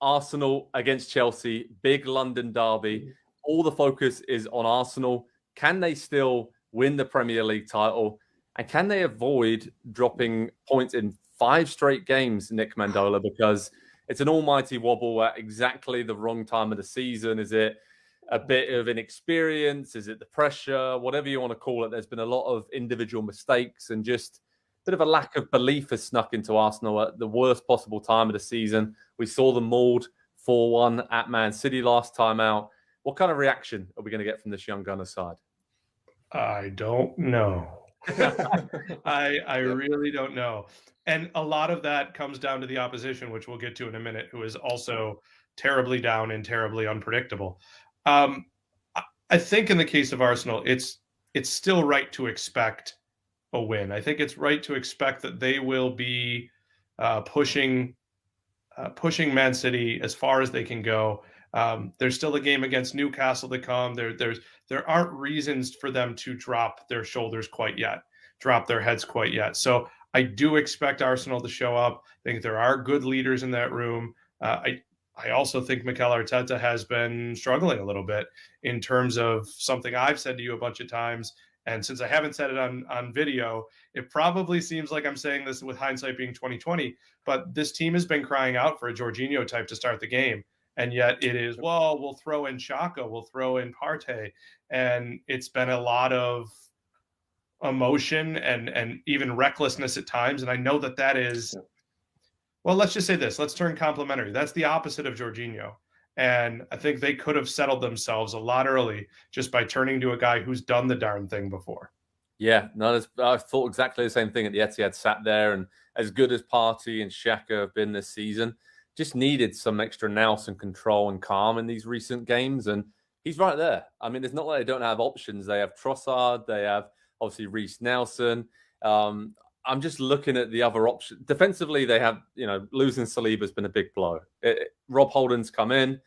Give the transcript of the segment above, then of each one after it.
Arsenal against Chelsea, big London derby. All the focus is on Arsenal. Can they still win the Premier League title? And can they avoid dropping points in 5 straight games, Nick Mendola? Because it's an almighty wobble at exactly the wrong time of the season. Is it a bit of inexperience? Is it the pressure? Whatever you want to call it, there's been a lot of individual mistakes and just a bit of a lack of belief has snuck into Arsenal at the worst possible time of the season. We saw them mauled 4-1 at Man City last time out. What kind of reaction are we going to get from this young gunner side? I don't know. I really don't know. And a lot of that comes down to the opposition, which we'll get to in a minute, who is also terribly down and terribly unpredictable. Um, I think in the case of Arsenal, it's still right to expect a win. I think it's right to expect that they will be pushing Man City as far as they can go. There's still a game against Newcastle to come. There aren't reasons for them to drop their shoulders quite yet, drop their heads quite yet. So I do expect Arsenal to show up. I think there are good leaders in that room. I also think Mikel Arteta has been struggling a little bit in terms of something I've said to you a bunch of times. And since I haven't said it on video, it probably seems like I'm saying this with hindsight being 2020. But this team has been crying out for a Jorginho type to start the game. And yet it is, well, we'll throw in Xhaka, we'll throw in Partey. And it's been a lot of emotion and even recklessness at times. And I know that is, well, let's just say this. Let's turn complimentary. That's the opposite of Jorginho. And I think they could have settled themselves a lot early just by turning to a guy who's done the darn thing before. Yeah, no, I thought exactly the same thing at the Etihad. Sat there, and as good as Partey and Xhaka have been this season, just needed some extra nous and control and calm in these recent games. And he's right there. I mean, it's not like they don't have options. They have Trossard. They have obviously Reece Nelson. I'm just looking at the other options. Defensively, they have, losing Saliba has been a big blow. Rob Holding's come in.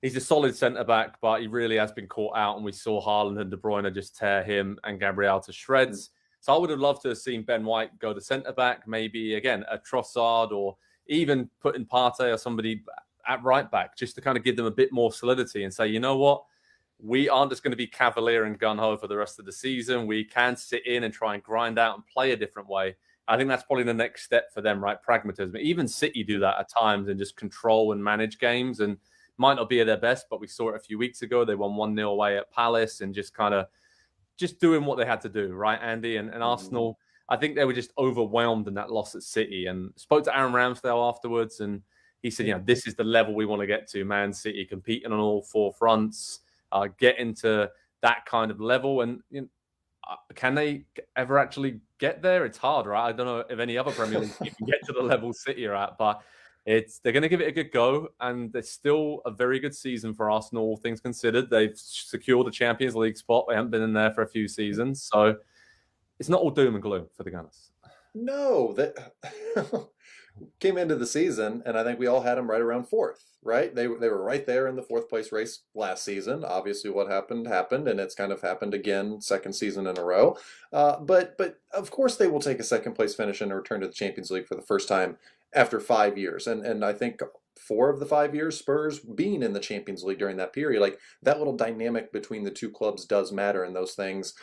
He's a solid centre-back, but he really has been caught out, and we saw Haaland and De Bruyne just tear him and Gabriel to shreds. So I would have loved to have seen Ben White go to centre-back, maybe, again, a Trossard, or even putting Partey or somebody at right-back, just to kind of give them a bit more solidity and say, you know what? We aren't just going to be cavalier and gun-ho for the rest of the season. We can sit in and try and grind out and play a different way. I think that's probably the next step for them, right? Pragmatism. Even City do that at times and just control and manage games, and might not be at their best, but we saw it a few weeks ago. They won 1-0 away at Palace and just kind of just doing what they had to do, right, Andy? And Arsenal, I think they were just overwhelmed in that loss at City. And spoke to Aaron Ramsdale afterwards, and he said, this is the level we want to get to, Man City, competing on all 4 fronts, get into that kind of level. And can they ever actually get there? It's hard, right? I don't know if any other Premier League team can get to the level City are at, but they're going to give it a good go, and it's still a very good season for Arsenal, all things considered. They've secured the Champions League spot. They haven't been in there for a few seasons, so it's not all doom and gloom for the Gunners. No, that came into the season, and I think we all had them right around 4th, right? They were right there in the 4th place race last season. Obviously, what happened, and it's kind of happened again, 2nd season in a row. But of course, they will take a 2nd place finish and return to the Champions League for the first time after 5 years. And I think 4 of the 5 years, Spurs being in the Champions League during that period, like that little dynamic between the two clubs does matter, and those things,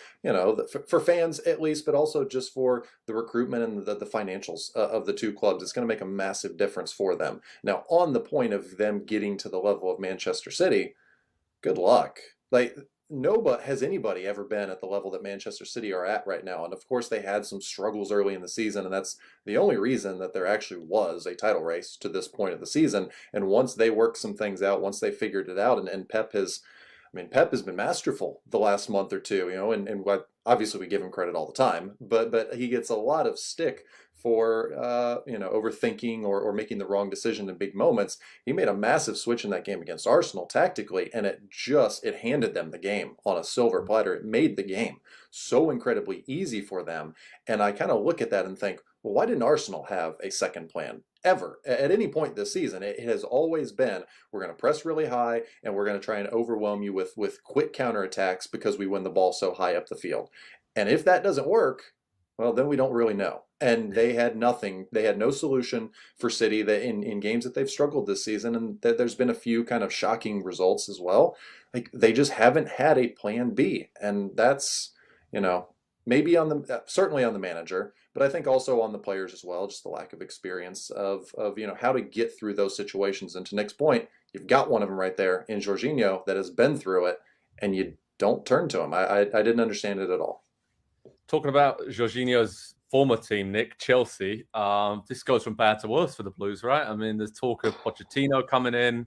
for fans at least, but also just for the recruitment and the financials of the two clubs, it's going to make a massive difference for them. Now, on the point of them getting to the level of Manchester City, good luck. Like, has anybody ever been at the level that Manchester City are at right now? And of course, they had some struggles early in the season, and that's the only reason that there actually was a title race to this point of the season. And once they worked some things out, once they figured it out, and Pep has been masterful the last month or two, and what obviously we give him credit all the time, but he gets a lot of stick for overthinking or making the wrong decision in big moments. He made a massive switch in that game against Arsenal tactically, and it handed them the game on a silver platter. It made the game so incredibly easy for them. And I kind of look at that and think, well, why didn't Arsenal have a second plan? Ever, at any point this season, it has always been, we're going to press really high and we're going to try and overwhelm you with quick counterattacks because we win the ball so high up the field. And if that doesn't work, Well, then we don't really know. And they had nothing. They had no solution for City that in games that they've struggled this season, and that there's been a few kind of shocking results as well. Like they just haven't had a plan B, and that's maybe on the certainly on the manager, but I think also on the players as well. Just the lack of experience of how to get through those situations. And to Nick's point, you've got one of them right there in Jorginho that has been through it, and you don't turn to him. I didn't understand it at all. Talking about Jorginho's former team, Nick, Chelsea, this goes from bad to worse for the Blues, right? I mean, there's talk of Pochettino coming in.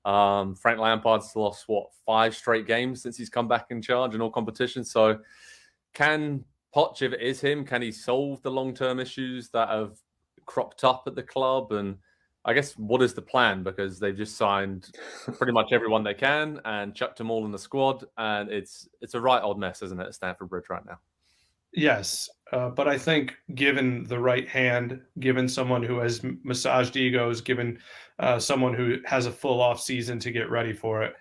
Frank Lampard's lost, 5 straight games since he's come back in charge in all competitions. So can Poch, if it is him, can he solve the long-term issues that have cropped up at the club? And I guess what is the plan? Because they've just signed pretty much everyone they can and chucked them all in the squad. And it's a right old mess, isn't it, at Stamford Bridge right now? Yes, but I think given the right hand, given someone who has massaged egos, given someone who has a full off season to get ready for it,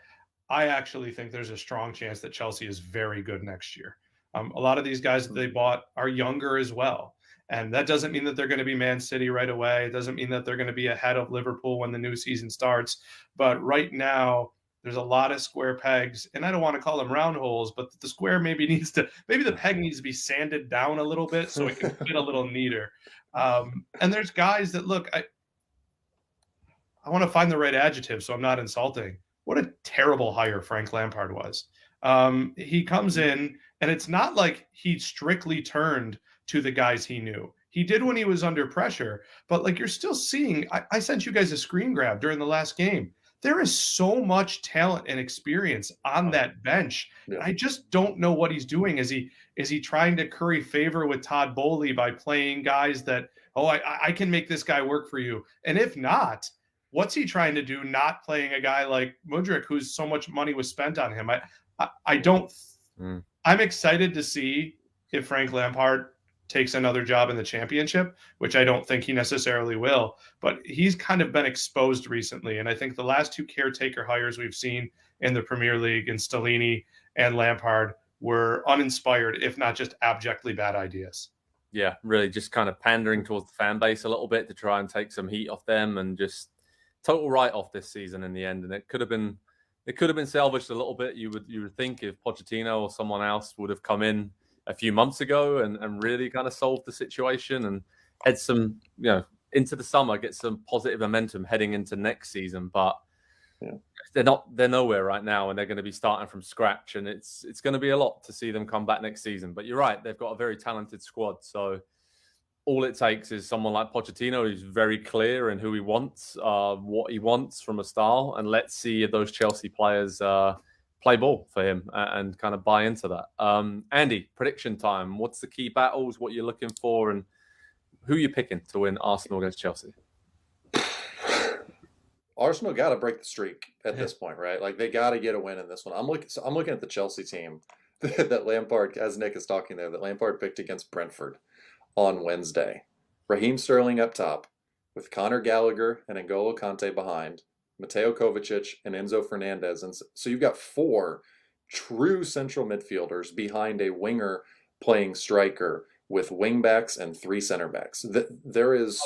I actually think there's a strong chance that Chelsea is very good next year. A lot of these guys that they bought are younger as well. And that doesn't mean that they're going to be Man City right away. It doesn't mean that they're going to be ahead of Liverpool when the new season starts. But right now, there's a lot of square pegs, and I don't want to call them round holes, but the square maybe the peg needs to be sanded down a little bit so it can fit a little neater. And there's guys that look, I want to find the right adjective so I'm not insulting. What a terrible hire Frank Lampard was. He comes in, and it's not like he strictly turned to the guys he knew. He did when he was under pressure, but like you're still seeing, I sent you guys a screen grab during the last game. There is so much talent and experience on that bench. Yeah. I just don't know what he's doing. Is he trying to curry favor with Todd Bowley by playing guys that, I can make this guy work for you? And if not, what's he trying to do not playing a guy like Mudryk, who's so much money was spent on him? I'm excited to see if Frank Lampard takes another job in the championship, which I don't think he necessarily will, but he's kind of been exposed recently. And I think the last 2 caretaker hires we've seen in the Premier League in Stellini and Lampard were uninspired, if not just abjectly bad ideas. Yeah, really just kind of pandering towards the fan base a little bit to try and take some heat off them, and just total write-off this season in the end. And it could have been salvaged a little bit. You would think if Pochettino or someone else would have come in a few months ago and really kind of solved the situation and had some, into the summer, get some positive momentum heading into next season. But they're nowhere right now, and they're going to be starting from scratch, and it's going to be a lot to see them come back next season. But you're right, they've got a very talented squad. So all it takes is someone like Pochettino who's very clear in who he wants, what he wants from a style, and let's see if those Chelsea players play ball for him and kind of buy into that. Andy, prediction time. What's the key battles? What you're looking for, and who you're picking to win Arsenal against Chelsea? Arsenal got to break the streak at this point, right? Like they got to get a win in this one. I'm looking at the Chelsea team that Lampard, as Nick is talking there, that Lampard picked against Brentford on Wednesday. Raheem Sterling up top with Conor Gallagher and N'Golo Kante behind, Mateo Kovacic and Enzo Fernandez. And so you've got 4 true central midfielders behind a winger playing striker with wingbacks and 3 center backs. There's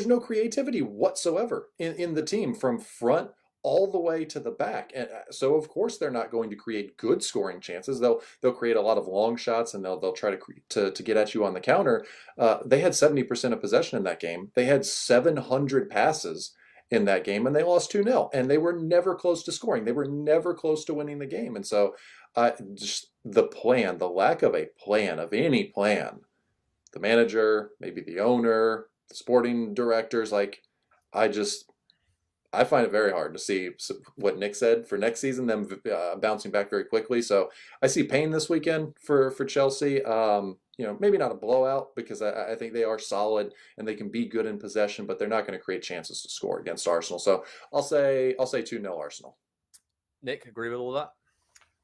no creativity whatsoever in the team from front all the way to the back. And so of course they're not going to create good scoring chances. They'll create a lot of long shots, and they'll try to get at you on the counter. They had 70% of possession in that game. They had 700 passes in that game, and they lost 2-0, and they were never close to scoring. They were never close to winning the game. And so just the lack of a plan, of any plan, the manager, maybe the owner, the sporting directors, I find it very hard to see what Nick said for next season, them bouncing back very quickly. So I see pain this weekend for Chelsea. Maybe not a blowout, because I think they are solid and they can be good in possession, but they're not going to create chances to score against Arsenal. So I'll say 2-0 Arsenal. Nick, agree with all that?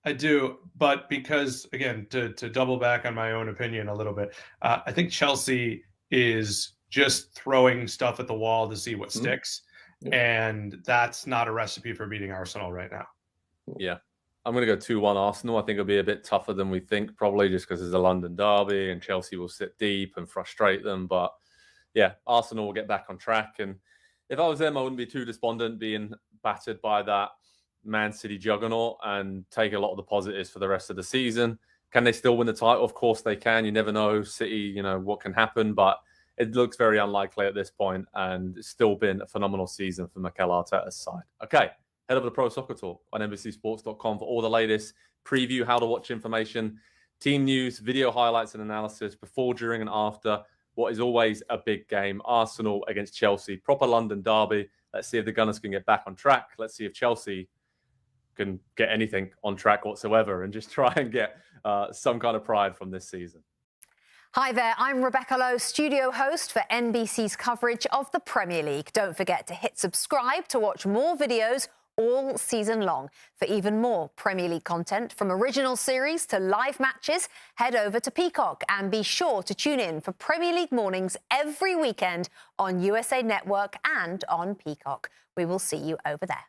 I do, but because, again, to double back on my own opinion a little bit, I think Chelsea is just throwing stuff at the wall to see what sticks. Yeah. And that's not a recipe for beating Arsenal right now. Yeah. I'm going to go 2-1 Arsenal. I think it'll be a bit tougher than we think, probably just because it's a London derby and Chelsea will sit deep and frustrate them. But yeah, Arsenal will get back on track. And if I was them, I wouldn't be too despondent being battered by that Man City juggernaut and take a lot of the positives for the rest of the season. Can they still win the title? Of course they can. You never know, City, what can happen. But it looks very unlikely at this point, and it's still been a phenomenal season for Mikel Arteta's side. Okay. Head over to Pro Soccer Talk on NBCSports.com for all the latest preview, how to watch information, team news, video highlights and analysis before, during and after what is always a big game. Arsenal against Chelsea, proper London derby. Let's see if the Gunners can get back on track. Let's see if Chelsea can get anything on track whatsoever and just try and get some kind of pride from this season. Hi there, I'm Rebecca Lowe, studio host for NBC's coverage of the Premier League. Don't forget to hit subscribe to watch more videos all season long. For even more Premier League content, from original series to live matches, head over to Peacock and be sure to tune in for Premier League mornings every weekend on USA Network and on Peacock. We will see you over there.